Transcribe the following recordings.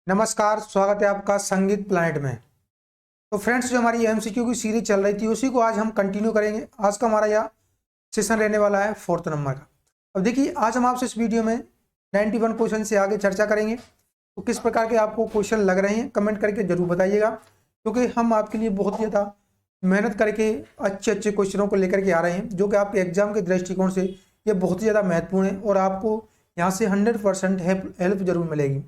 नमस्कार, स्वागत है आपका संगीत प्लैनेट में। तो फ्रेंड्स, जो हमारी एमसीक्यू की सीरीज चल रही थी उसी को आज हम कंटिन्यू करेंगे। आज का हमारा यह सेशन रहने वाला है 4th नंबर का। अब देखिए, आज हम आपसे इस वीडियो में 91 क्वेश्चन से आगे चर्चा करेंगे। तो किस प्रकार के आपको क्वेश्चन लग रहे हैं कमेंट करके जरूर बताइएगा, क्योंकि हम आपके लिए बहुत ज़्यादा मेहनत करके अच्छे अच्छे क्वेश्चनों को लेकर के आ रहे हैं, जो कि आपके एग्जाम के दृष्टिकोण से ये बहुत ज़्यादा महत्वपूर्ण है और आपको यहाँ से 100% हेल्प जरूर मिलेगी।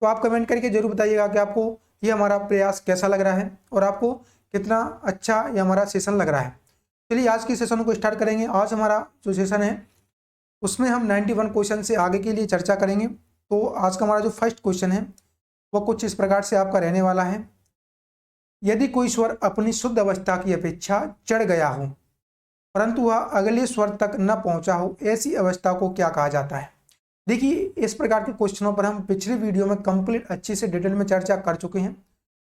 तो आप कमेंट करके जरूर बताइएगा कि आपको ये हमारा प्रयास कैसा लग रहा है और आपको कितना अच्छा ये हमारा सेशन लग रहा है। चलिए आज की सेशन को स्टार्ट करेंगे। आज हमारा जो सेशन है उसमें हम 91 क्वेश्चन से आगे के लिए चर्चा करेंगे। तो आज का हमारा जो फर्स्ट क्वेश्चन है वो कुछ इस प्रकार से आपका रहने वाला है। यदि कोई स्वर अपनी शुद्ध अवस्था की अपेक्षा चढ़ गया हो परंतु वह अगले स्वर तक न पहुंचा हो, ऐसी अवस्था को क्या कहा जाता है? देखिए, इस प्रकार के क्वेश्चनों पर हम पिछले वीडियो में कंप्लीट अच्छे से डिटेल में चर्चा कर चुके हैं।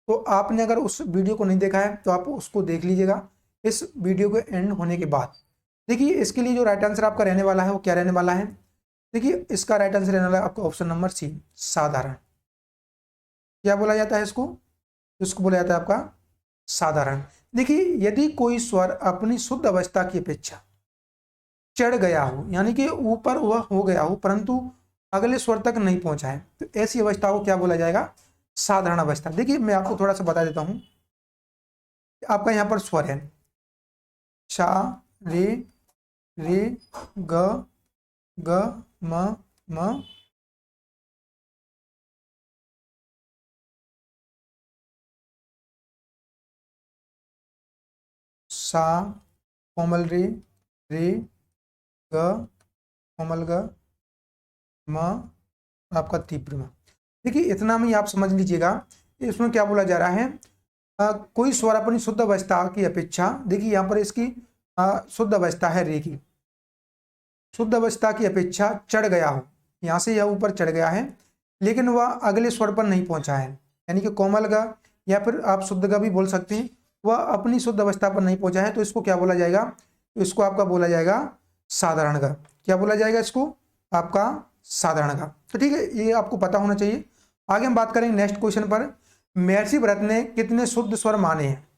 तो आपने अगर उस वीडियो को नहीं देखा है तो आप उसको देख लीजिएगा इस वीडियो के एंड होने के बाद। देखिए, इसके लिए जो राइट आंसर आपका रहने वाला है वो क्या रहने वाला है? देखिए, इसका राइट आंसर रहने वाला है आपका ऑप्शन नंबर सी, साधारण। क्या बोला जाता है इसको बोला जाता है आपका साधारण। देखिए, यदि कोई स्वर अपनी शुद्ध अवस्था की अपेक्षा चढ़ गया हो, यानी कि ऊपर वह हो गया हो परंतु अगले स्वर तक नहीं पहुंचा है, तो ऐसी अवस्था को क्या बोला जाएगा? साधारण अवस्था। देखिए, मैं आपको थोड़ा सा बता देता हूं। आपका यहां पर स्वर है शा, रे, रे, ग, ग, म, सा, कोमल रे, ग, कोमल ग, म, आपका तीव्र म। देखिए, इतना में आप समझ लीजिएगा इसमें क्या बोला जा रहा है। कोई स्वर अपनी शुद्ध अवस्था की अपेक्षा, देखिए यहाँ पर इसकी शुद्ध अवस्था है रे की, शुद्ध अवस्था की अपेक्षा चढ़ गया हो, यहाँ से यह ऊपर चढ़ गया है लेकिन वह अगले स्वर पर नहीं पहुंचा है, यानी कि कोमल गा या फिर आप शुद्ध गा भी बोल सकते हैं, वह अपनी शुद्ध अवस्था पर नहीं पहुंचा है, तो इसको क्या बोला जाएगा? तो इसको आपका बोला जाएगा साधारण गा। क्या बोला जाएगा इसको? आपका साधारण गा। तो ठीक है, ये आपको पता होना चाहिए। आगे हम बात करेंगे नेक्स्ट क्वेश्चन पर। महर्षि भरत ने कितने शुद्ध स्वर माने हैं?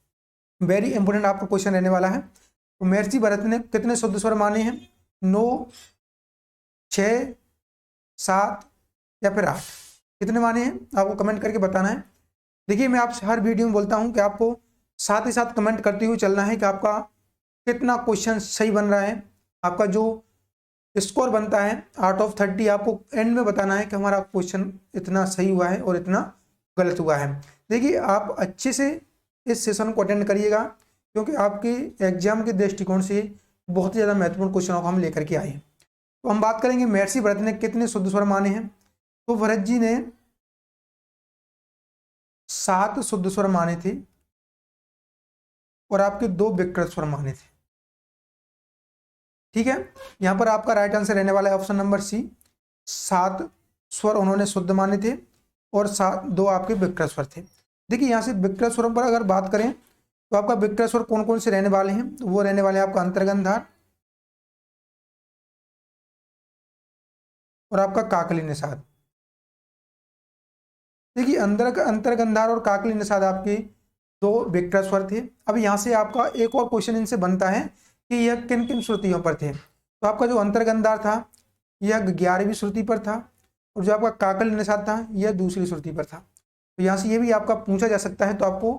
वेरी इंपोर्टेंट आपको क्वेश्चन रहने वाला है। तो महर्षि भरत ने कितने शुद्ध स्वर माने हैं? 9, 6, 7 या फिर 8? कितने माने हैं आपको कमेंट करके बताना है। देखिए, मैं आपसे हर वीडियो में बोलता हूं कि आपको साथ ही साथ कमेंट करते हुए चलना है कि आपका कितना क्वेश्चन सही बन रहा है। आपका जो स्कोर बनता है आउट ऑफ 30 आपको एंड में बताना है कि हमारा क्वेश्चन इतना सही हुआ है और इतना गलत हुआ है। देखिए, आप अच्छे से इस सेशन को अटेंड करिएगा, क्योंकि आपके एग्जाम के दृष्टिकोण से बहुत ज़्यादा महत्वपूर्ण क्वेश्चनों को हम लेकर के आए हैं। तो हम बात करेंगे महर्षि भरत ने कितने शुद्ध स्वर माने हैं। तो भरत जी ने 7 शुद्ध स्वर माने थे और आपके 2 विकृत स्वर माने थे। ठीक है, यहां पर आपका राइट आंसर रहने वाला है ऑप्शन नंबर सी, 7 स्वर उन्होंने शुद्ध माने थे और 2 आपके विकृत स्वर थे। देखिए, यहाँ से विकृत स्वरों पर अगर बात करें तो आपका विकृत स्वर कौन कौन से रहने वाले हैं? तो वो रहने वाले हैं आपका अंतर्गंधार और आपका काकली निषाद। देखिए, अंतर्गंधार और काकली निषाद आपके 2 विकृत स्वर थे। अब यहाँ से आपका एक और क्वेश्चन इनसे बनता है कि यह किन किन श्रुतियों पर थे। तो आपका जो अंतर्गंधार था यह 11वीं श्रुति पर था और जो आपका काकली निषाद था यह दूसरी श्रुति पर था। तो यहाँ से ये भी आपका पूछा जा सकता है, तो आपको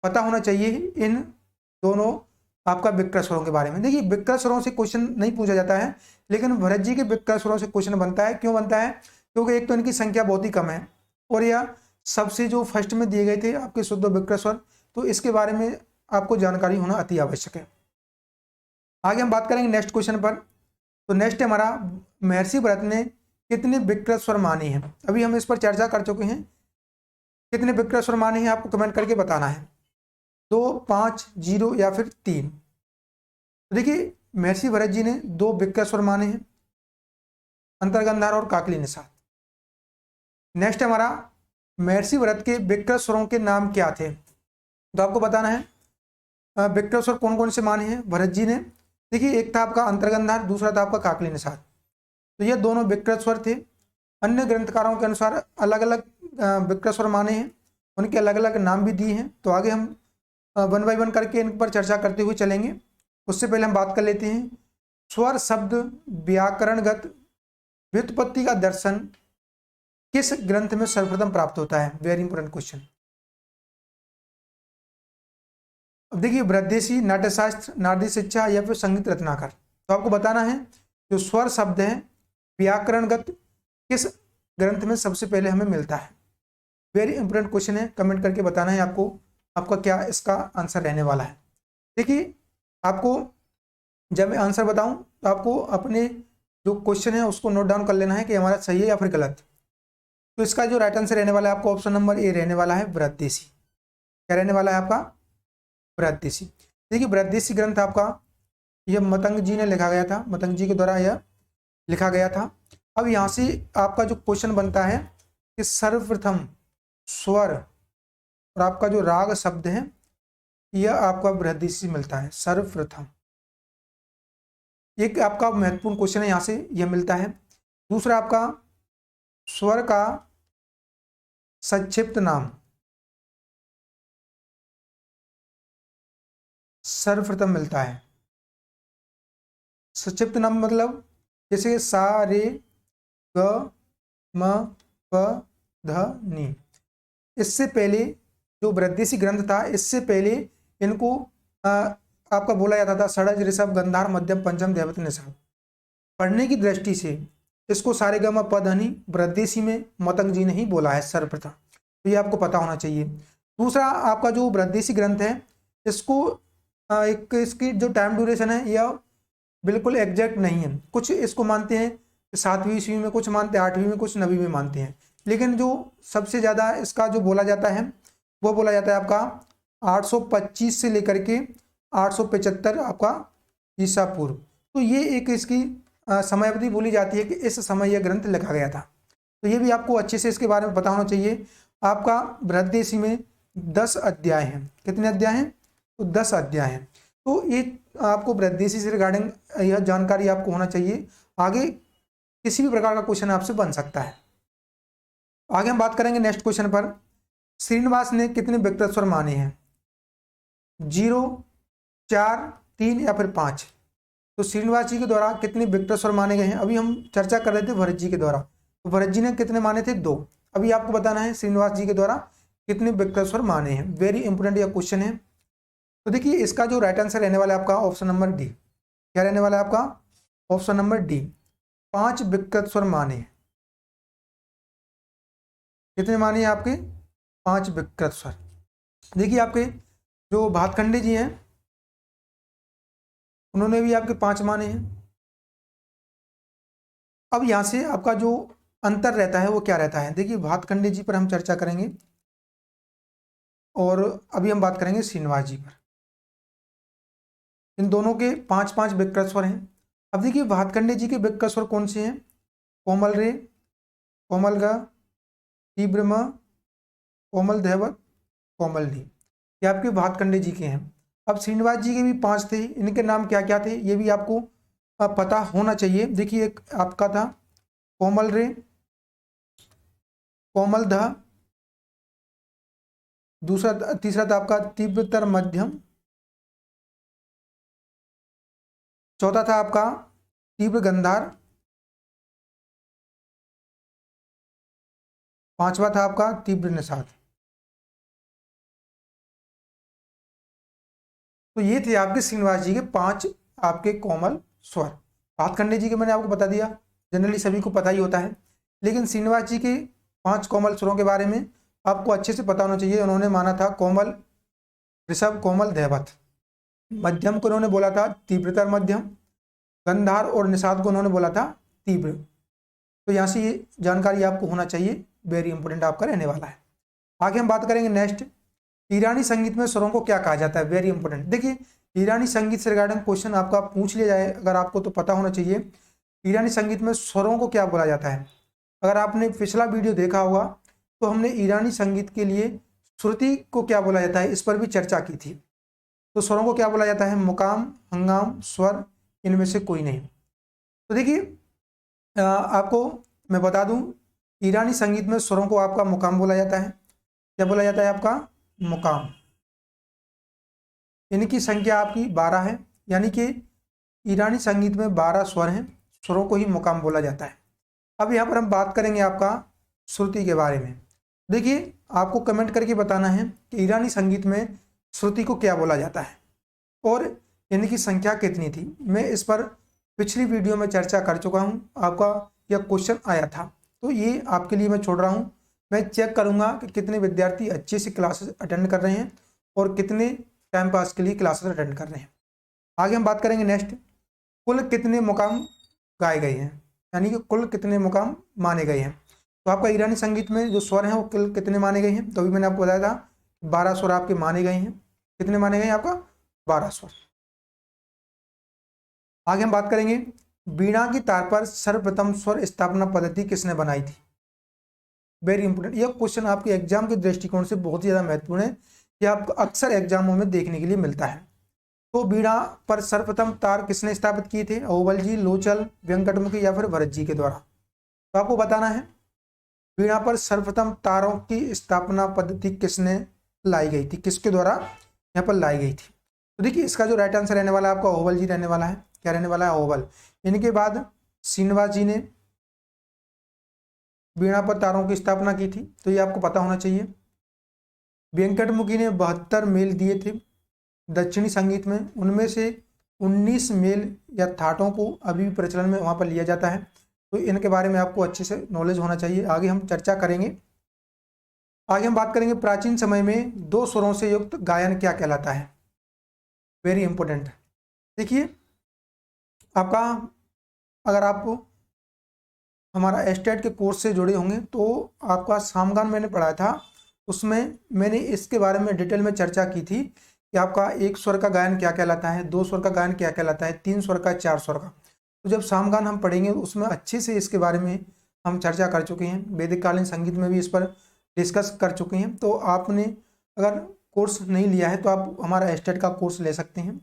पता होना चाहिए इन दोनों आपका विकृत स्वरों के बारे में। देखिए, विकृत स्वरों से क्वेश्चन नहीं पूछा जाता है, लेकिन भरत जी के विकृत स्वरों से क्वेश्चन बनता है। क्यों बनता है? क्योंकि एक तो इनकी संख्या बहुत ही कम है और यह सबसे जो फर्स्ट में दिए गए थे आपके शुद्ध विकृत स्वर, तो इसके बारे में आपको जानकारी होना अति आवश्यक है। आगे हम बात करेंगे नेक्स्ट क्वेश्चन पर। तो नेक्स्ट हमारा महर्षि भरत ने कितने विकृत स्वर माने हैं? अभी हम इस पर चर्चा कर चुके हैं। कितने विकृत स्वर माने हैं आपको कमेंट करके बताना है, 2, 5, 0 या फिर 3। देखिए, महर्षि भरत जी ने 2 विकृत स्वर माने हैं, अंतर्गंधार और काकली निषाद। नेक्स्ट हमारा महर्षि भरत के विकृत स्वरों के नाम क्या थे? तो आपको बताना है विकृत स्वर कौन कौन से माने हैं भरत जी ने। देखिए, एक था आपका अंतर्गंधार, दूसरा था आपका काकली निषाद। तो ये दोनों विकृत स्वर थे अन्य ग्रंथकारों के अनुसार अलग अलग विकृत स्वर माने हैं, उनके अलग अलग नाम भी दिए हैं। तो आगे हम वन बाय वन करके इन पर चर्चा करते हुए चलेंगे। उससे पहले हम बात कर लेते हैं स्वर शब्द व्याकरणगत व्युत्पत्ति का दर्शन किस ग्रंथ में सर्वप्रथम प्राप्त होता है। Very important question. अब देखिए बृहदेशी, नाट्यशास्त्र, नारदी शिक्षा या फिर संगीत रत्नाकर। तो आपको बताना है जो स्वर शब्द है व्याकरणगत किस ग्रंथ में सबसे पहले हमें मिलता है। वेरी इंपॉर्टेंट क्वेश्चन है, कमेंट करके बताना है आपको, आपका क्या इसका आंसर रहने वाला है। देखिए आपको जब मैं आंसर बताऊं तो आपको अपने जो क्वेश्चन है उसको नोट डाउन कर लेना है कि हमारा सही है या फिर गलत। तो इसका जो राइट आंसर रहने वाला है आपको ऑप्शन नंबर ए रहने वाला है बृहदेशी। क्या रहने वाला है आपका? बृहदेशी। देखिए बृहदेशी ग्रंथ आपका यह मतंग जी ने लिखा गया था, मतंग जी के द्वारा यह लिखा गया था। अब यहाँ से आपका जो क्वेश्चन बनता है कि सर्वप्रथम स्वर और आपका जो राग शब्द है यह आपका बृहदेशी से मिलता है सर्वप्रथम। एक आपका महत्वपूर्ण क्वेश्चन है, यहाँ से यह मिलता है। दूसरा आपका स्वर का संक्षिप्त नाम सर्वप्रथम मिलता है। संक्षिप्त नाम मतलब जैसे सा रे ग म प ध नी। इससे पहले जो बृहदेशी ग्रंथ था इससे पहले इनको आपका बोला जाता था षडज ऋषभ गंधार मध्यम पंचम दैवत निषाद। पढ़ने की दृष्टि से इसको सारे ग म प ध नी बृहदेशी में मतंग जी ने ही बोला है सर्वप्रथम। तो ये आपको पता होना चाहिए। दूसरा आपका जो बृहदेशी ग्रंथ है इसको एक इसकी जो टाइम ड्यूरेशन है यह बिल्कुल एग्जैक्ट नहीं है। कुछ इसको मानते हैं 7वीं ईस्वी में, कुछ मानते हैं 8वीं में, कुछ 9वीं में मानते हैं। लेकिन जो सबसे ज़्यादा इसका जो बोला जाता है वो बोला जाता है आपका 825 से लेकर के 875 आपका ईसा पूर्व। तो ये एक इसकी समय अवधि बोली जाती है कि इस समय यह ग्रंथ लिखा गया था। तो ये भी आपको अच्छे से इसके बारे में पता होना चाहिए। आपका बृहदेशी में 10 अध्याय हैं। कितने अध्याय हैं? तो 10 अध्याय हैं। तो ये आपको बृहदेशी से रिगार्डिंग यह जानकारी आपको होना चाहिए। आगे किसी भी प्रकार का क्वेश्चन आपसे बन सकता है। आगे हम बात करेंगे नेक्स्ट क्वेश्चन पर। श्रीनिवास ने कितने विकृत स्वर माने हैं? 0, 4, 3 या फिर 5। तो श्रीनिवास जी के द्वारा कितने विकृत स्वर माने गए हैं? अभी हम चर्चा कर रहे थे भरत जी के द्वारा, तो भरत जी ने कितने माने थे? 2। अभी आपको बताना है श्रीनिवास जी के द्वारा कितने विकृत स्वर माने हैं। वेरी इंपोर्टेंट यह क्वेश्चन है। तो देखिए इसका जो राइट आंसर रहने वाला है आपका ऑप्शन नंबर डी। क्या रहने वाला है आपका? ऑप्शन नंबर डी, 5 विकृत स्वर माने हैं। कितने माने हैं आपके? 5 विकृत स्वर। देखिए आपके जो भातखंडे जी हैं उन्होंने भी आपके 5 माने हैं। अब यहाँ से आपका जो अंतर रहता है वो क्या रहता है? देखिए भातखंडे जी पर हम चर्चा करेंगे और अभी हम बात करेंगे श्रीनिवास जी पर। इन दोनों के 5-5 विकृत स्वर हैं। अब देखिए भातखंडे जी के विकृत स्वर कौन से हैं? कोमल रे, कोमल ग, तीव्र म, कोमल धैवत, कोमल नी। ये आपके भातखंडे जी के हैं। अब श्रीनिवास जी के भी 5 थे। इनके नाम क्या क्या थे ये भी आपको पता होना चाहिए। देखिए एक आपका था कोमल रे, कोमल ध, दूसरा तीसरा था आपका तीव्रतर मध्यम, चौथा था आपका तीव्र गंधार, पांचवा था आपका तीव्र निषाद। तो ये थे आपके श्रीनिवास जी के 5 आपके कोमल स्वर। भातखंडे जी के मैंने आपको बता दिया, जनरली सभी को पता ही होता है। लेकिन श्रीनिवास जी के 5 कोमल स्वरों के बारे में आपको अच्छे से पता होना चाहिए। उन्होंने माना था कोमल, ऋषभ, कोमल, धैवत। मध्यम को उन्होंने बोला था तीव्रतर मध्यम, गंधार और निषाद को उन्होंने बोला था तीव्र। तो यहाँ से ये जानकारी आपको होना चाहिए, वेरी इंपॉर्टेंट आपका रहने वाला है। आगे हम बात करेंगे नेक्स्ट, ईरानी संगीत में स्वरों को क्या कहा जाता है? Very important. देखिए ईरानी संगीत से रिगार्डिंग क्वेश्चन आपका पूछ लिया जाए अगर आपको तो पता होना चाहिए ईरानी संगीत में स्वरों को क्या बोला जाता है। अगर आपने पिछला वीडियो देखा होगा तो हमने ईरानी संगीत के लिए श्रुति को क्या बोला जाता है इस पर भी चर्चा की थी। तो स्वरों को क्या बोला जाता है? मुकाम, हंगाम, स्वर, इनमें से कोई नहीं। तो देखिए आपको मैं बता दूं ईरानी संगीत में स्वरों को आपका मुकाम बोला जाता है। क्या बोला जाता है? आपका मुकाम। इनकी संख्या आपकी 12 है, यानी कि ईरानी संगीत में 12 स्वर हैं, स्वरों को ही मुकाम बोला जाता है। अब यहाँ पर हम बात करेंगे आपका श्रुति के बारे में। देखिए, आपको कमेंट करके बताना है कि ईरानी संगीत में श्रुति को क्या बोला जाता है और इनकी संख्या कितनी थी। मैं इस पर पिछली वीडियो में चर्चा कर चुका हूँ, आपका यह क्वेश्चन आया था, तो ये आपके लिए मैं छोड़ रहा हूँ। मैं चेक करूँगा कि कितने विद्यार्थी अच्छे से क्लासेस अटेंड कर रहे हैं और कितने टाइम पास के लिए क्लासेस अटेंड कर रहे हैं। आगे हम बात करेंगे नेक्स्ट, कुल कितने मुकाम गाए गए हैं, यानी कि कुल कितने मुकाम माने गए हैं। तो आपका ईरानी संगीत में जो स्वर हैं वो कुल कितने माने गए हैं, तो अभी मैंने आपको बताया था 12 स्वर आपके माने गए हैं। कितने माने गए हैं? आपका 12 स्वर। आगे हम बात करेंगे, वीणा की तार पर सर्वप्रथम स्वर स्थापना पद्धति किसने बनाई थी। वेरी इंपोर्टेंट, यह क्वेश्चन आपके एग्जाम के दृष्टिकोण से बहुत ही ज्यादा महत्वपूर्ण है। यह आपको अक्सर एग्जामों में देखने के लिए मिलता है। तो वीणा पर सर्वप्रथम तार किसने स्थापित किए थे? अहोबल जी, लोचल, व्यंकटमुखी या फिर भरत जी के द्वारा। तो आपको बताना है वीणा पर सर्वप्रथम तारों की स्थापना पद्धति किसने लाई गई थी, किसके द्वारा यहाँ पर लाई गई थी। तो देखिए, इसका जो राइट आंसर रहने वाला है आपका अहोबल जी रहने वाला है। क्या रहने वाला है? अहोबल। इनके बाद श्रीनिवास जी ने वीणा पर तारों की स्थापना की थी, तो ये आपको पता होना चाहिए। व्यंकटमुखी ने 72 मेल दिए थे दक्षिणी संगीत में, उनमें से 19 मेल या थाटों को अभी भी प्रचलन में वहाँ पर लिया जाता है, तो इनके बारे में आपको अच्छे से नॉलेज होना चाहिए। आगे हम चर्चा करेंगे। आगे हम बात करेंगे प्राचीन समय में 2 स्वरों से युक्त गायन क्या कहलाता है। Very important. देखिए, आपका अगर आप हमारा एस्टेट के कोर्स से जुड़े होंगे तो आपका सामगान मैंने पढ़ाया था, उसमें मैंने इसके बारे में डिटेल में चर्चा की थी कि आपका 1 स्वर का गायन क्या कहलाता है, 2 स्वर का गायन क्या कहलाता है, 3 स्वर का, 4 स्वर का। तो जब सामगान हम पढ़ेंगे उसमें अच्छे से इसके बारे में हम चर्चा कर चुके हैं, वैदिक कालीन संगीत में भी इस पर डिस्कस कर चुके हैं। तो आपने अगर कोर्स नहीं लिया है तो आप हमारा एस्टेट का कोर्स ले सकते हैं।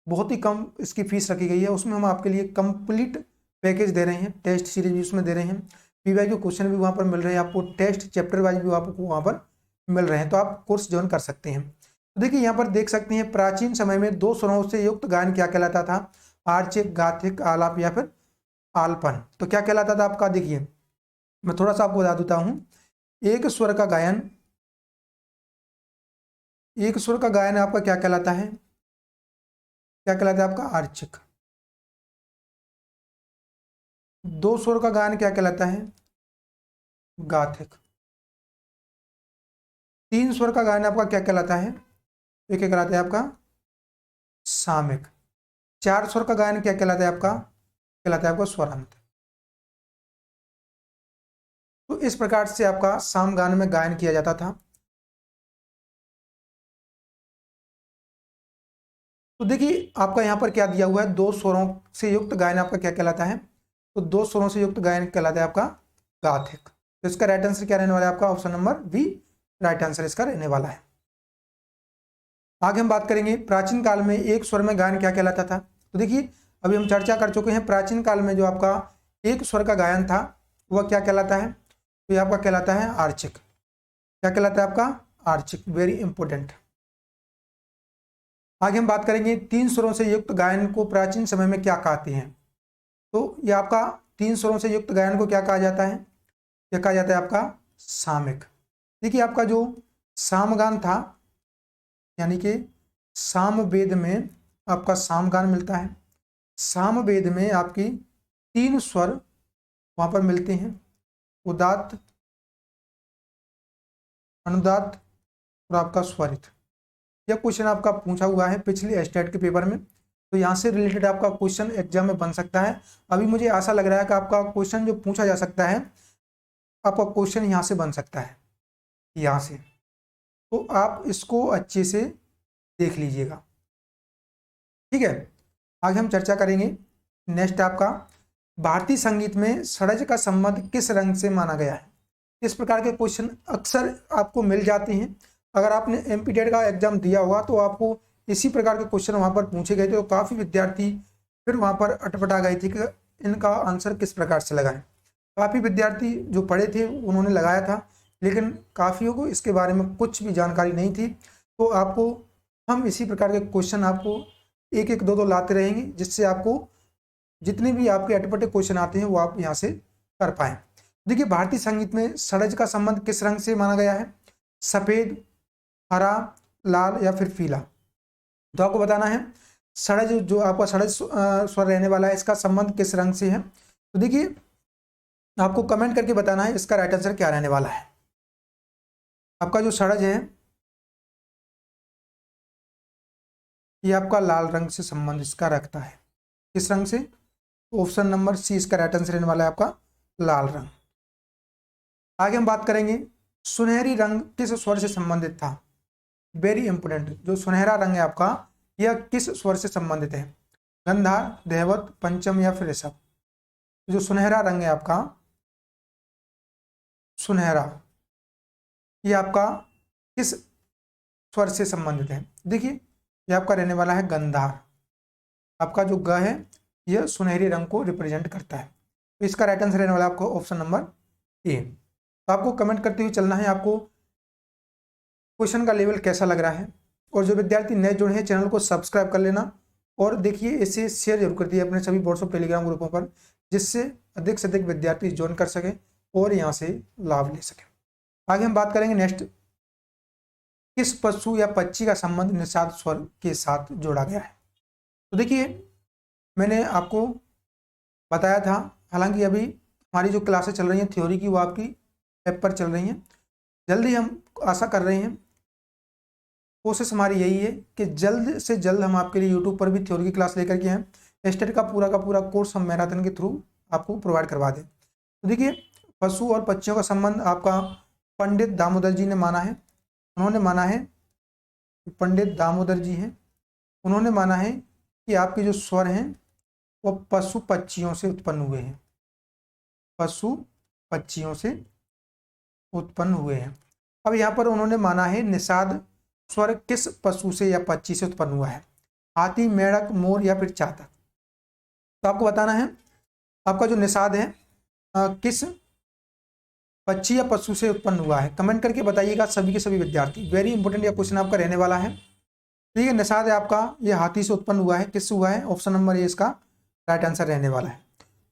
बहुत ही कम इसकी फीस रखी गई है, उसमें हम आपके लिए कंप्लीट पैकेज दे रहे हैं, टेस्ट सीरीज भी उसमें दे रहे हैं, पीवाईक्यू क्वेश्चन भी वहाँ पर मिल रहे हैं आपको, टेस्ट चैप्टर वाइज भी आपको वहाँ पर मिल रहे हैं, तो आप कोर्स ज्वाइन कर सकते हैं। तो देखिए, यहाँ पर देख सकते हैं प्राचीन समय में 2 स्वरों से युक्त गायन क्या कहलाता था? आर्चिक, गाथिक, आलाप या फिर आलपन। तो क्या कहलाता था आपका? देखिए, मैं थोड़ा सा आपको बता देता हूँ। एक स्वर का गायन आपका क्या कहलाता है? क्या कहलाता है आपका? आर्चिक। 2 स्वर का गायन क्या कहलाता है? गाथिक। 3 स्वर का गायन आपका क्या कहलाता है? ये क्या कहलाता है आपका? सामिक। 4 स्वर का गायन क्या कहलाता है आपका? कहलाता है आपका स्वरांत। तो इस प्रकार से आपका सामगान में गायन किया जाता था। तो देखिए, आपका यहाँ पर क्या दिया हुआ है, 2 स्वरों से युक्त गायन आपका क्या कहलाता है? तो 2 स्वरों से युक्त गायन कहलाता है आपका गाथिक। तो इसका राइट आंसर क्या रहने वाला है आपका? Option number B right answer इसका रहने वाला है। आगे हम बात करेंगे प्राचीन काल में 1 स्वर में गायन क्या कहलाता था। तो देखिए, अभी हम चर्चा कर चुके हैं प्राचीन काल में जो आपका 1 स्वर का गायन था वह क्या कहलाता है? तो ये आपका कहलाता है आर्चिक। क्या कहलाता है आपका? आर्चिक। Very important. आगे हम बात करेंगे 3 स्वरों से युक्त गायन को प्राचीन समय में क्या कहते हैं। तो ये आपका 3 स्वरों से युक्त गायन को क्या कहा जाता है? यह कहा जाता है आपका सामिक। देखिए, आपका जो सामगान था, यानी कि सामवेद में आपका सामगान मिलता है। सामवेद में आपकी 3 स्वर वहां पर मिलते हैं, उदात्त, अनुदात्त और आपका स्वरित। यह क्वेश्चन आपका पूछा हुआ है पिछले एस्टेट के पेपर में, तो यहाँ से रिलेटेड आपका क्वेश्चन एग्जाम में बन सकता है। अभी मुझे आशा लग रहा है कि आपका क्वेश्चन जो पूछा जा सकता है, आपका क्वेश्चन यहाँ से बन सकता है, यहाँ से। तो आप इसको अच्छे से देख लीजिएगा, ठीक है। आगे हम चर्चा करेंगे नेक्स्ट आपका भारतीय संगीत में षड्ज का संबंध किस रंग से माना गया है। इस प्रकार के क्वेश्चन अक्सर आपको मिल जाते हैं। अगर आपने एमपीटेट का एग्जाम दिया होगा तो आपको इसी प्रकार के क्वेश्चन वहाँ पर पूछे गए थे, तो काफ़ी विद्यार्थी फिर वहाँ पर अटपटा गए थे कि इनका आंसर किस प्रकार से लगाएं। काफ़ी विद्यार्थी जो पढ़े थे उन्होंने लगाया था, लेकिन काफ़ियों को इसके बारे में कुछ भी जानकारी नहीं थी। तो आपको हम इसी प्रकार के क्वेश्चन आपको एक एक दो दो लाते रहेंगे, जिससे आपको जितने भी आपके अटपटे क्वेश्चन आते हैं वो आप यहाँ से कर पाएँ। देखिए, भारतीय संगीत में षड्ज का संबंध किस रंग से माना गया है? सफ़ेद, हरा, लाल या फिर पीला? तो आपको बताना है षड्ज, जो आपका षड्ज स्वर रहने वाला है, इसका संबंध किस रंग से है। तो देखिए, आपको कमेंट करके बताना है इसका राइट आंसर क्या रहने वाला है। आपका जो षड्ज है ये आपका लाल रंग से संबंध इसका रखता है। किस रंग से? ऑप्शन नंबर सी इसका राइट आंसर रहने वाला है आपका लाल रंग। आगे हम बात करेंगे सुनहरी रंग किस स्वर से संबंधित था? वेरी इंपोर्टेंट, जो सुनहरा रंग है आपका यह किस स्वर से संबंधित है? गंधार, धैवत, पंचम या फिर ऋषभ? जो सुनहरा रंग है आपका, सुनहरा, ये आपका किस स्वर से संबंधित है? देखिए, ये आपका रहने वाला है गंधार। आपका जो ग है यह सुनहरी रंग को रिप्रेजेंट करता है। तो इसका राइट आंसर रहने वाला है आपको ऑप्शन नंबर ए। तो आपको कमेंट करते हुए चलना है आपको क्वेश्चन का लेवल कैसा लग रहा है। और जो विद्यार्थी नए जुड़े हैं चैनल को सब्सक्राइब कर लेना, और देखिए इसे शेयर जरूर कर दिए अपने सभी व्हाट्सएप टेलीग्राम ग्रुपों पर, जिससे अधिक से अधिक विद्यार्थी ज्वाइन कर सके और यहाँ से लाभ ले सके। आगे हम बात करेंगे नेक्स्ट, किस पशु या पक्षी का संबंध निषाद स्वर के साथ जोड़ा गया है? तो देखिए, मैंने आपको बताया था, हालांकि अभी हमारी जो क्लासेस चल रही हैं थ्योरी की वो आपकी ऐप पर चल रही हैं। जल्दी हम आशा कर रहे हैं, कोशिश हमारी यही है कि जल्द से जल्द हम आपके लिए यूट्यूब पर भी थ्योरी की क्लास लेकर के हैं। स्टेट का पूरा कोर्स हम मैराथन के थ्रू आपको प्रोवाइड करवा दें। तो देखिए, पशु और पक्षियों का संबंध आपका पंडित दामोदर जी ने माना है। उन्होंने माना है, पंडित दामोदर जी हैं, उन्होंने माना है कि आपके जो स्वर हैं वो पशु पक्षियों से उत्पन्न हुए हैं, पशु पक्षियों से उत्पन्न हुए हैं। अब यहाँ पर उन्होंने माना है निषाद स्वर किस पशु से या पक्षी से उत्पन्न हुआ है? हाथी, मेढक, मोर या फिर चातक? तो आपको बताना है आपका जो निषाद है किस पक्षी या पशु से उत्पन्न हुआ है। कमेंट करके बताइएगा सभी के सभी विद्यार्थी। वेरी इंपॉर्टेंट यह क्वेश्चन आपका रहने वाला है। ठीक है, निषाद है आपका ये हाथी से उत्पन्न हुआ है। किससे हुआ है? ऑप्शन नंबर ए इसका राइट आंसर रहने वाला है।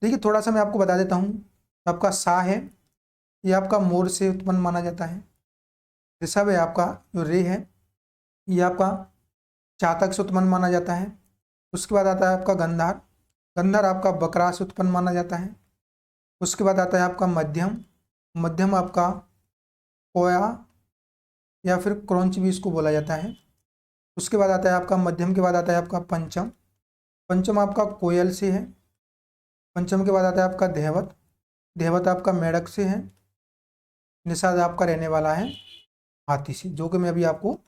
देखिए, थोड़ा सा मैं आपको बता देता हूँ, आपका सा है ये आपका मोर से उत्पन्न माना जाता है। ऋषभ है आपका जो रे है ये आपका चातक से उत्पन्न माना जाता है। उसके बाद आता है आपका गंधार, गंधार आपका बकरा से उत्पन्न माना जाता है। उसके बाद आता है आपका मध्यम, मध्यम आपका कोया या फिर क्रॉन्च भी इसको बोला जाता है। उसके बाद आता है आपका मध्यम के बाद आता है आपका पंचम, पंचम आपका कोयल से है। पंचम के बाद आता है आपका धैवत, धैवत आपका मेढक से है। निषाद आपका रहने वाला है हाथी से, जो कि मैं अभी आपको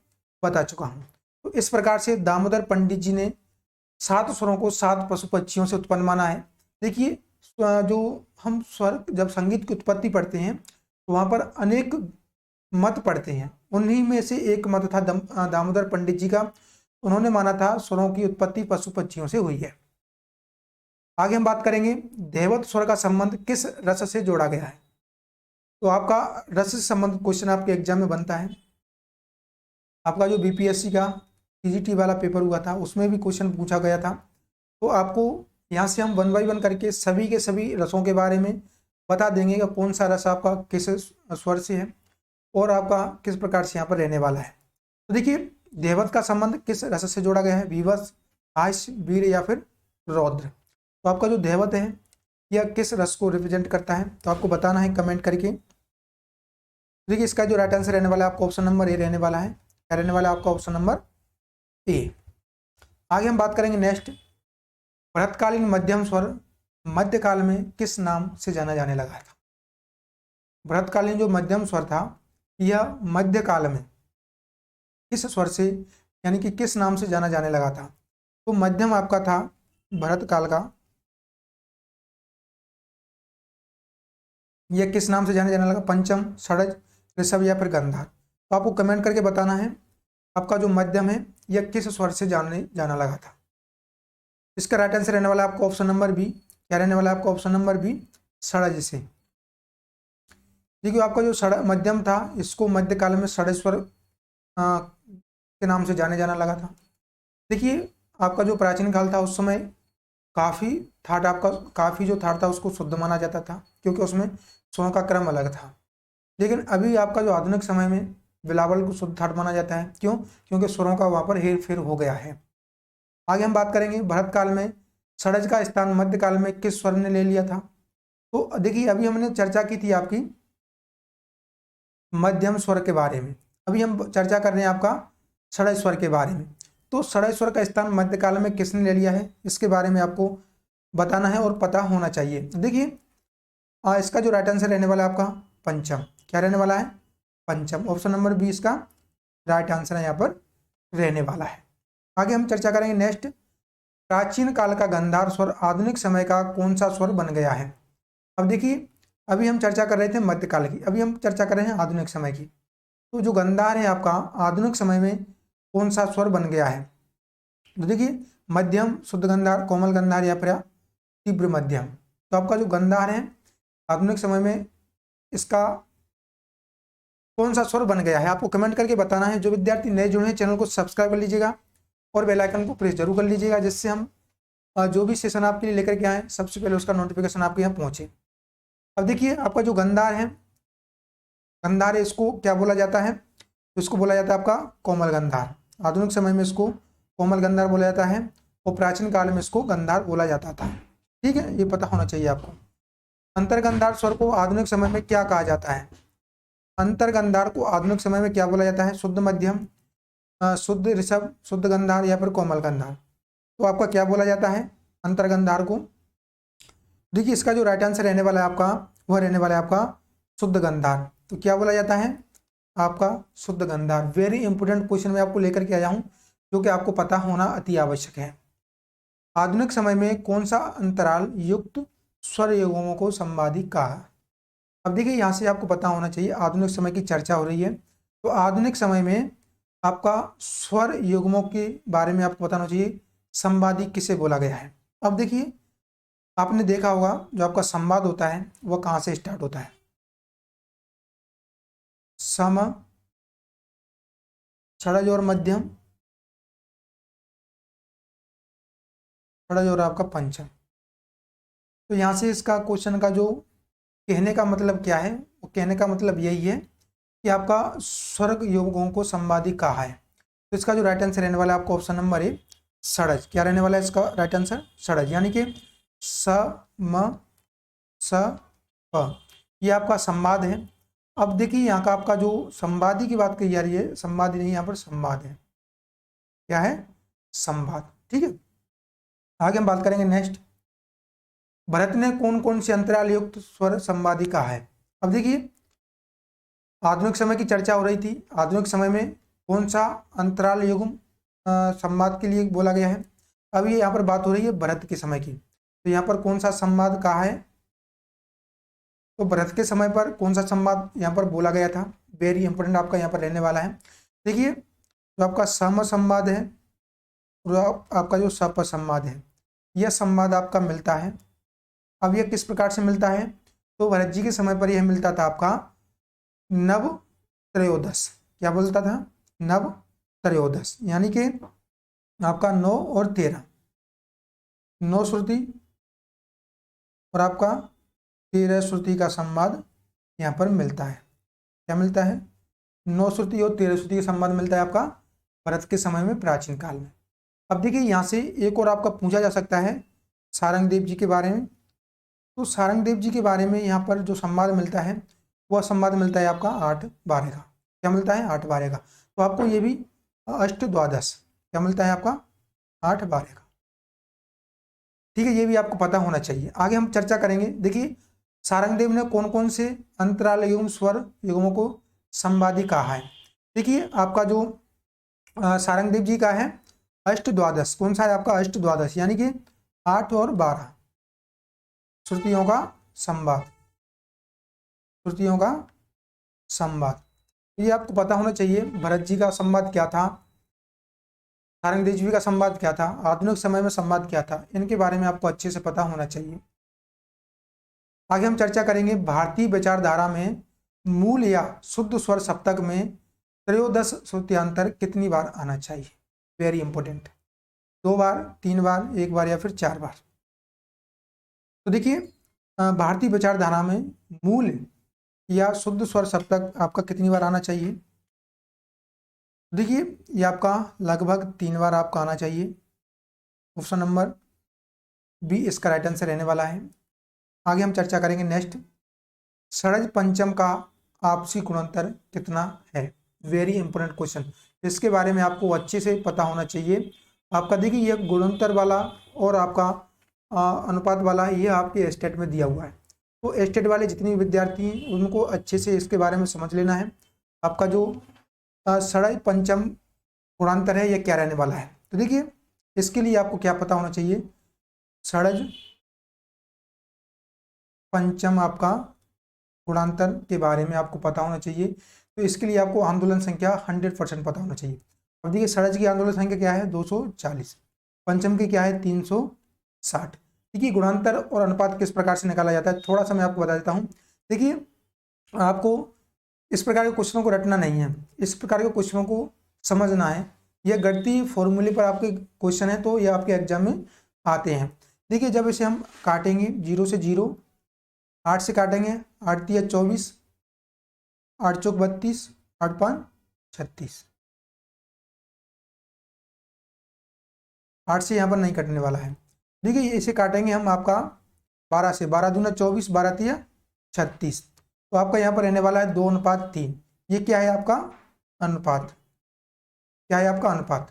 बता चुका हूँ। तो इस प्रकार से दामोदर पंडित जी ने 7 स्वरों को 7 पशु पक्षियों से उत्पन्न माना है। देखिए, जो हम स्वर जब संगीत की उत्पत्ति पढ़ते हैं तो वहाँ पर अनेक मत पढ़ते हैं, उन्हीं में से एक मत था दामोदर पंडित जी का। उन्होंने माना था स्वरों की उत्पत्ति पशु पक्षियों से हुई है। आगे हम बात करेंगे धैवत स्वर का संबंध किस रस से जोड़ा गया है। तो आपका रस से संबंधित क्वेश्चन आपके एग्जाम में बनता है। आपका जो बीपीएससी का टीजीटी वाला पेपर हुआ था उसमें भी क्वेश्चन पूछा गया था। तो आपको यहाँ से हम 1 बाय 1 करके सभी के सभी रसों के बारे में बता देंगे कि कौन सा रस आपका किस स्वर से है और आपका किस प्रकार से यहाँ पर रहने वाला है। तो देखिए, धैवत का संबंध किस रस से जोड़ा गया है? विवश, हास्य, वीर या फिर रौद्र? तो आपका जो धैवत है यह किस रस को रिप्रेजेंट करता है? तो आपको बताना है कमेंट करके। देखिए, इसका जो राइट आंसर रहने वाला है आपका ऑप्शन नंबर ए रहने वाला है। क्या रहने वाला है आपका? Option number A. आगे हम बात करेंगे नेक्स्ट, बृहत्कालीन मध्यम स्वर मध्यकाल में किस नाम से जाना जाने लगा था? बृहत्कालीन जो मध्यम स्वर था यह मध्यकाल में किस स्वर से यानी कि किस नाम से जाना जाने लगा था? तो मध्यम आपका था भरतकाल का, यह किस नाम से जाने जाने लगा? पंचम, षड्ज, ऋषभ या फिर गंधार? तो आपको कमेंट करके बताना है आपका जो मध्यम है यह किस स्वर से जाना लगा था। इसका राइट आंसर रहने वाला है आपका ऑप्शन नंबर बी। क्या रहने वाला है आपका? ऑप्शन नंबर बी, षड्ज से। देखिए आपका जो मध्यम था, इसको मध्यकाल में षडेश्वर के नाम से जाना लगा था। देखिए आपका जो प्राचीन काल था उस समय काफ़ी थाट आपका काफ़ी जो थाट था उसको शुद्ध माना जाता था, क्योंकि उसमें स्वरों का क्रम अलग था। लेकिन अभी आपका जो आधुनिक समय में बिलावल को शुद्ध थाट माना जाता है। क्यों? क्योंकि स्वरों का वहाँ पर हेर फेर हो गया है। आगे हम बात करेंगे भरत काल में षडज का स्थान मध्यकाल में किस स्वर ने ले लिया था। तो देखिए अभी हमने चर्चा की थी आपकी मध्यम स्वर के बारे में, अभी हम चर्चा कर रहे हैं आपका षडज स्वर के बारे में। तो षडज स्वर का स्थान मध्यकाल में किसने ले लिया है, इसके बारे में आपको बताना है और पता होना चाहिए। देखिए इसका जो राइट आंसर रहने वाला है आपका पंचम। क्या रहने वाला है? पंचम। ऑप्शन नंबर 20 का राइट आंसर है यहाँ पर रहने वाला है। आगे हम चर्चा करेंगे नेक्स्ट, प्राचीन काल का गंधार स्वर आधुनिक समय का कौन सा स्वर बन गया है। अब देखिए अभी हम चर्चा कर रहे थे मध्यकाल की, अभी हम चर्चा कर रहे हैं आधुनिक समय की। तो जो गंधार है आपका आधुनिक समय में कौन सा स्वर बन गया है। तो देखिए मध्यम, शुद्ध गंधार, कोमल गंधार या फिर तीव्र मध्यम। तो आपका जो गंधार है आधुनिक समय में इसका कौन सा स्वर बन गया है, आपको कमेंट करके बताना है। जो विद्यार्थी नए जुड़े हैं चैनल को सब्सक्राइब कर लीजिएगा और बेल आइकन को प्रेस जरूर कर लीजिएगा, जिससे हम जो भी सेशन आपके लिए लेकर के आए सबसे पहले उसका नोटिफिकेशन आपके यहाँ पहुंचे। अब देखिए आपका जो गंधार है, गंधार है इसको क्या बोला जाता है, तो इसको बोला जाता है आपका कोमल गंधार। आधुनिक समय में इसको कोमल गंधार बोला जाता है और प्राचीन काल में इसको गंधार बोला जाता था। ठीक है, ये पता होना चाहिए आपको। अंतर्गंधार स्वर को आधुनिक समय में क्या कहा जाता है। अंतर्गंधार को आधुनिक समय में क्या बोला जाता है, शुद्ध मध्यम, शुद्ध ऋषभ, शुद्ध गंधार या फिर कोमल गंधार। तो आपका क्या बोला जाता है अंतर्गंधार को। देखिए इसका जो राइट आंसर रहने वाला है आपका वह रहने वाला है आपका शुद्ध गंधार। तो क्या बोला जाता है आपका शुद्ध गंधार। वेरी इंपोर्टेंट क्वेश्चन मैं आपको लेकर के आया हूँ, जो कि आपको पता होना अति आवश्यक है। आधुनिक समय में कौन सा अंतराल युक्त स्वर युग्मों को संवादी कहा। अब देखिए यहाँ से आपको पता होना चाहिए, आधुनिक समय की चर्चा हो रही है, तो आधुनिक समय में आपका स्वर युग्मों के बारे में आपको बताना चाहिए संवादी किसे बोला गया है। अब देखिए आपने देखा होगा जो आपका संवाद होता है वह कहाँ से स्टार्ट होता है, सम, षडज और मध्यम, षडज और आपका पंचम। तो यहाँ से इसका क्वेश्चन का जो कहने का मतलब क्या है, वो कहने का मतलब यही है कि आपका स्वर युग्मों को संवादी कहा है। तो इसका जो राइट आंसर रहने वाला है आपका ऑप्शन नंबर ए षडज। क्या रहने वाला है इसका राइट आंसर, षडज, यानी कि स म स प, ये आपका संवाद है। अब देखिए यहाँ का आपका जो संवादी की बात कही जा रही है, संवादी नहीं यहाँ पर संवाद है। क्या है? संवाद। ठीक है, आगे हम बात करेंगे नेक्स्ट, भरत ने कौन कौन से अंतराल युक्त स्वर संवादी कहा है। अब देखिए आधुनिक समय की चर्चा हो रही थी, आधुनिक समय में कौन सा अंतराल युग्म संवाद के लिए बोला गया है। अब ये यहाँ पर बात हो रही है भरत के समय की, तो यहाँ पर कौन सा संवाद कहा है, तो भरत के समय पर कौन सा संवाद यहाँ पर बोला गया था। वेरी इंपोर्टेंट आपका यहाँ पर रहने वाला है। देखिए जो आपका सम संवाद है और आपका जो सप संवाद है, यह संवाद आपका मिलता है। अब यह किस प्रकार से मिलता है, तो भरत जी के समय पर यह मिलता था आपका नव त्रयोदश। क्या बोलता था? नव त्रयोदश, यानी कि आपका 9 और 13, 9 श्रुति और आपका 13 श्रुति का संवाद यहाँ पर मिलता है। क्या मिलता है? 9 श्रुति और 13 श्रुति का संवाद मिलता है आपका भरत के समय में, प्राचीन काल में। अब देखिए यहाँ से एक और आपका पूछा जा सकता है सारंगदेव जी के बारे में। तो सारंगदेव जी के बारे में यहाँ पर जो संवाद मिलता है वह संवाद मिलता है आपका 8-12 का। क्या मिलता है? 8-12 का। तो आपको ये भी अष्ट द्वादश क्या मिलता है आपका 8-12 का। ठीक है, ये भी आपको पता होना चाहिए। आगे हम चर्चा करेंगे। देखिए सारंगदेव ने कौन कौन से अंतराल युग्म स्वर युग्मों को संवादी कहा है। देखिए आपका जो सारंगदेव जी का है अष्ट द्वादश, कौन सा है आपका अष्ट द्वादश, यानी कि 8 और 12 श्रुतियों का संवाद, श्रुतियों का संवाद। ये आपको पता होना चाहिए भरत जी का संवाद क्या था, सारंगदेव जी का संवाद क्या था, आधुनिक समय में संवाद क्या था, इनके बारे में आपको अच्छे से पता होना चाहिए। आगे हम चर्चा करेंगे भारतीय विचारधारा में मूल या शुद्ध स्वर सप्तक में त्रयोदश श्रुत्यांतर कितनी बार आना चाहिए? Very important. 2 बार, 3 बार, 1 बार या फिर 4 बार। तो देखिए भारतीय विचारधारा में मूल या शुद्ध स्वर सप्तक आपका कितनी बार आना चाहिए? देखिए ये आपका लगभग 3 बार आपका आना चाहिए। ऑप्शन नंबर बी इसका राइट आंसर रहने वाला है। आगे हम चर्चा करेंगे नेक्स्ट, षड्ज पंचम का आपसी गुणोत्तर कितना है? वेरी इंपॉर्टेंट क्वेश्चन, इसके बारे में आपको अच्छे से पता होना चाहिए। आपका देखिए ये गुणोत्तर वाला और आपका अनुपात वाला ये आपके स्टेट में दिया हुआ है, तो स्टेट वाले जितने भी विद्यार्थी हैं उनको अच्छे से इसके बारे में समझ लेना है। आपका जो षड्ज पंचम गुणांतर है ये क्या रहने वाला है? तो देखिए इसके लिए आपको क्या पता होना चाहिए, षड्ज पंचम आपका गुणांतर के बारे में आपको पता होना चाहिए। तो इसके लिए आपको आंदोलन संख्या 100% पता होना चाहिए। अब देखिए षड्ज की आंदोलन संख्या क्या है? 240। पंचम की क्या है? 360। देखिए गुणांतर और अनुपात किस प्रकार से निकाला जाता है थोड़ा सा मैं आपको बता देता हूँ। देखिए आपको इस प्रकार के क्वेश्चनों को रटना नहीं है, इस प्रकार के क्वेश्चनों को समझना है। यह गणितीय फॉर्मूले पर आपके क्वेश्चन है तो ये आपके एग्जाम में आते हैं। देखिए जब इसे हम काटेंगे 0 से 0, 8 से काटेंगे, 8 तिया 24, 8 चौक 32, 8 5 36। 8 से यहाँ पर नहीं कटने वाला है। देखिए इसे काटेंगे हम आपका 12 से, 12 दूना 24, 12 तिया 36। तो आपका यहाँ पर रहने वाला है 2:3। ये क्या है आपका? अनुपात। क्या है आपका? अनुपात।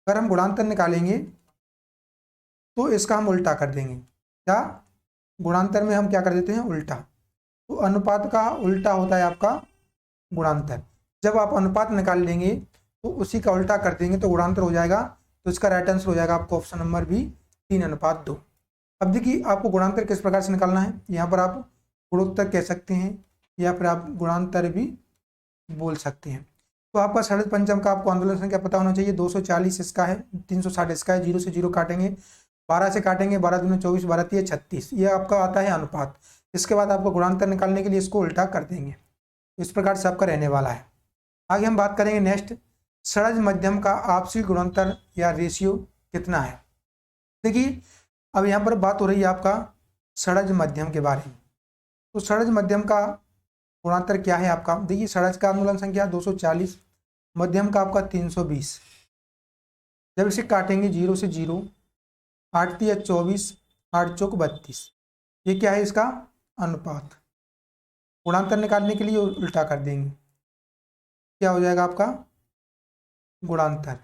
अगर हम गुणांतर निकालेंगे तो इसका हम उल्टा कर देंगे। क्या? गुणांतर में हम क्या कर देते हैं? उल्टा। तो अनुपात का उल्टा होता है आपका गुणांतर। जब आप अनुपात निकाल लेंगे तो उसी का उल्टा कर देंगे तो गुणांतर हो जाएगा। तो इसका राइट आंसर हो जाएगा आपको ऑप्शन नंबर बी, 3:2। अब देखिए आपको गुणांतर किस प्रकार से निकालना है, यहाँ पर आप गुणोत्तर कह सकते हैं या फिर आप गुणांतर भी बोल सकते हैं। तो आपका षड्ज पंचम का आपको आंदोलन संख्या पता होना चाहिए। 240 इसका है, 360 इसका है। 0 से 0 काटेंगे, 12 से काटेंगे, 12 दूना 24, 12 तिया 36। ये आपका आता है अनुपात। इसके बाद आपको गुणांतर निकालने के लिए इसको उल्टा कर देंगे। इस प्रकार से आपका रहने वाला है। आगे हम बात करेंगे नेक्स्ट, षड्ज मध्यम का आपसी गुणोत्तर या रेशियो कितना है? देखिए अब यहाँ पर बात हो रही है आपका षड्ज मध्यम के बारे में। तो षड्ज मध्यम का गुणोत्तर क्या है आपका? देखिए षड्ज का आंदोलन संख्या 240, मध्यम का आपका 320। जब इसे काटेंगे 0 से 0, 8 तिया 24, 8 चौक 32। ये क्या है? इसका अनुपात। गुणांतर निकालने के लिए उल्टा कर देंगे, क्या हो जाएगा आपका? गुणांतर।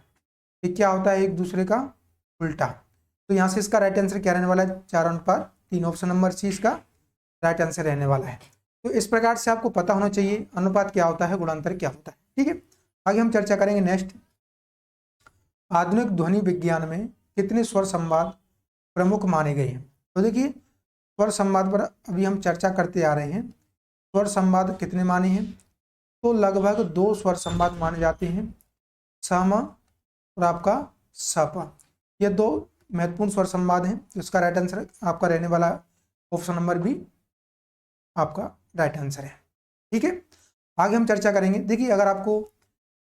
ये क्या होता है? एक दूसरे का उल्टा। तो यहाँ से इसका राइट आंसर क्या रहने वाला है? 4:3। ऑप्शन नंबर सी इसका राइट आंसर रहने वाला है। तो इस प्रकार से आपको पता होना चाहिए अनुपात क्या होता है, गुणांतर क्या होता है। ठीक है, आगे हम चर्चा करेंगे नेक्स्ट, आधुनिक ध्वनि विज्ञान में कितने स्वर संवाद प्रमुख माने गए हैं? तो देखिए स्वर संवाद पर अभी हम चर्चा करते आ रहे हैं। स्वर संवाद कितने माने हैं? तो लगभग 2 स्वर संवाद माने जाते हैं, सम और आपका सप। ये 2 महत्वपूर्ण स्वर संवाद हैं। इसका राइट आंसर आपका रहने वाला ऑप्शन नंबर बी आपका राइट आंसर है। ठीक है, आगे हम चर्चा करेंगे। देखिए अगर आपको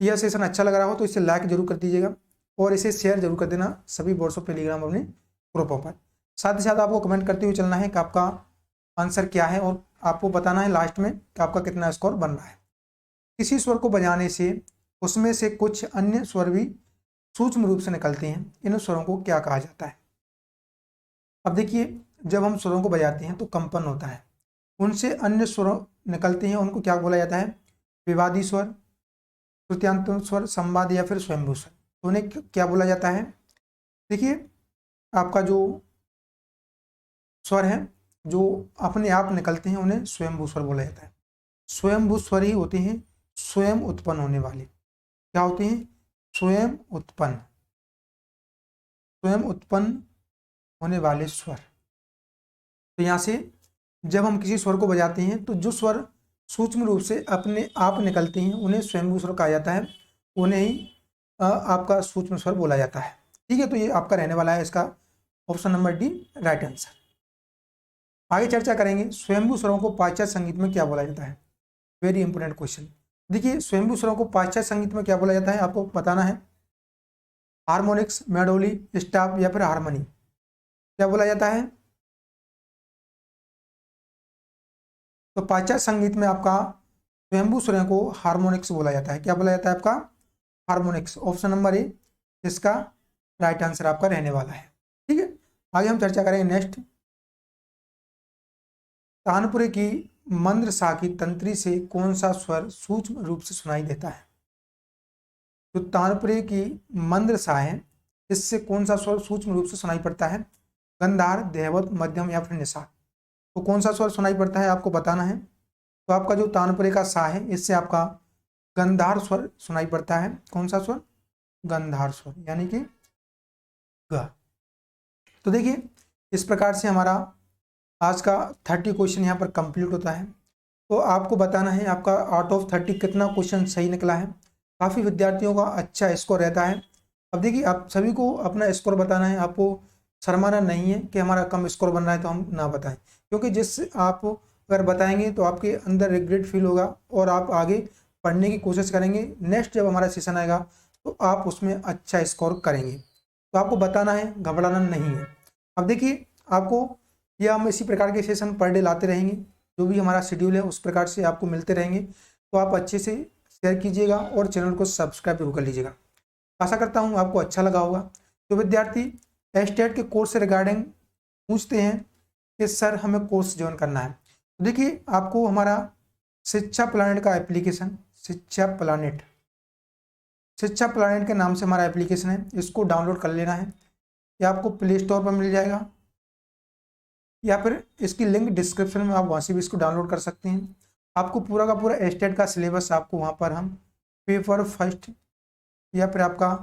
यह सेशन अच्छा लग रहा हो तो इसे लाइक जरूर कर दीजिएगा और इसे शेयर जरूर कर देना सभी व्हाट्सएप टेलीग्राम अपने ग्रुपों पर। साथ ही साथ आपको कमेंट करते हुए चलना है कि आपका आंसर क्या है और आपको बताना है लास्ट में कि आपका कितना स्कोर बन रहा है। किसी स्वर को बजाने से उसमें से कुछ अन्य स्वर भी सूक्ष्म रूप से निकलते हैं, इन स्वरों को क्या कहा जाता है? अब देखिए जब हम स्वरों को बजाते हैं तो कंपन होता है, उनसे अन्य स्वर निकलते हैं, उनको क्या बोला जाता है? विवादी स्वर, तृतीयांत स्वर, संवाद या फिर स्वयंभू स्वर। तो उन्हें क्या बोला जाता है? देखिए आपका जो स्वर है जो अपने आप निकलते हैं उन्हें स्वयंभू स्वर बोला जाता है। स्वयंभू स्वर ही होते हैं स्वयं उत्पन्न होने वाले। क्या होते हैं? स्वयं उत्पन्न होने वाले स्वर। तो यहाँ से जब हम किसी स्वर को बजाते हैं तो जो स्वर सूक्ष्म रूप से अपने आप निकलते हैं उन्हें स्वयंभू स्वर कहा जाता है, उन्हें ही आपका सूक्ष्म स्वर बोला जाता है। ठीक है, तो ये आपका रहने वाला है इसका option number D right answer. आगे चर्चा करेंगे स्वयंभू स्वरों को पाश्चात्य संगीत में क्या बोला जाता है? Very important question. देखिए स्वयंभू स्वरों को पाश्चात्य संगीत में क्या बोला जाता है, आपको बताना है। हार्मोनिक्स, मेडोली, स्टाफ या फिर हारमोनी, क्या बोला जाता है? तो पाश्चात्य संगीत में आपका स्वयंभू स्वरों को हार्मोनिक्स बोला जाता है। क्या बोला जाता है आपका? हार्मोनिक्स। ऑप्शन नंबर ए इसका राइट आंसर आपका रहने वाला है। ठीक है, आगे हम चर्चा करेंगे नेक्स्ट। तानपुरे की मंद्र सा की तंत्री से कौन सा स्वर सूक्ष्म रूप से सुनाई देता है? जो तानपुरे की मंद्र सा है, इससे कौन सा स्वर सूक्ष्म रूप से सुनाई पड़ता है? गंधार, देवत, मध्यम या फिर निषाद। तो कौन सा स्वर सुनाई पड़ता है आपको बताना है। तो आपका जो तानपुरे का सा है, इससे आपका गंधार स्वर सुनाई पड़ता है। कौन सा स्वर? गंधार स्वर, यानी कि ग। तो देखिए इस प्रकार से हमारा आज का 30 क्वेश्चन यहाँ पर कंप्लीट होता है। तो आपको बताना है आपका आउट ऑफ 30 कितना क्वेश्चन सही निकला है। काफ़ी विद्यार्थियों का अच्छा स्कोर रहता है। अब देखिए आप सभी को अपना स्कोर बताना है, आपको शर्माना नहीं है कि हमारा कम स्कोर बन रहा है तो हम ना बताएं, क्योंकि जिस आप अगर बताएंगे तो आपके अंदर रिग्रेट फील होगा और आप आगे पढ़ने की कोशिश करेंगे। नेक्स्ट जब हमारा सेशन आएगा तो आप उसमें अच्छा स्कोर करेंगे। तो आपको बताना है, घबराना नहीं है। अब देखिए आपको यह हम इसी प्रकार के सेशन पर डे लाते रहेंगे, जो भी हमारा शेड्यूल है उस प्रकार से आपको मिलते रहेंगे। तो आप अच्छे से शेयर कीजिएगा और चैनल को सब्सक्राइब जरूर कर लीजिएगा। आशा करता हूँ आपको अच्छा लगा होगा। जो विद्यार्थी एस्टेट के कोर्स से रिगार्डिंग पूछते हैं कि सर हमें कोर्स ज्वाइन करना है, तो देखिए आपको हमारा शिक्षा प्लानेट का एप्लीकेशन, शिक्षा प्लानेट के नाम से हमारा एप्लीकेशन है, इसको डाउनलोड कर लेना है। या आपको प्ले स्टोर पर मिल जाएगा या फिर इसकी लिंक डिस्क्रिप्शन में, आप वहाँ से भी इसको डाउनलोड कर सकते हैं। आपको पूरा का पूरा एस्टेट का सिलेबस आपको वहाँ पर हम पेपर फर्स्ट या फिर आपका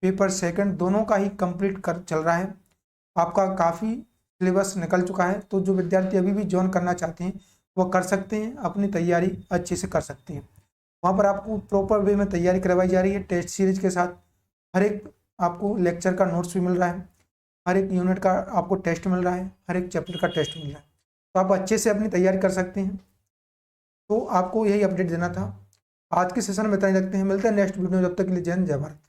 पेपर सेकंड दोनों का ही कंप्लीट कर चल रहा है। आपका काफ़ी सिलेबस निकल चुका है। तो जो विद्यार्थी अभी भी ज्वाइन करना चाहते हैं वो कर सकते हैं, अपनी तैयारी अच्छे से कर सकते हैं। वहाँ पर आपको प्रॉपर वे में तैयारी करवाई जा रही है, टेस्ट सीरीज के साथ। हर एक आपको लेक्चर का नोट्स भी मिल रहा है, हर एक यूनिट का आपको टेस्ट मिल रहा है, हर एक चैप्टर का टेस्ट मिल रहा है। तो आप अच्छे से अपनी तैयारी कर सकते हैं। तो आपको यही अपडेट देना था। आज के सेशन में इतना ही रखते हैं, मिलते हैं नेक्स्ट वीडियो में। जब तक के लिए जय हिंद, जय भारत।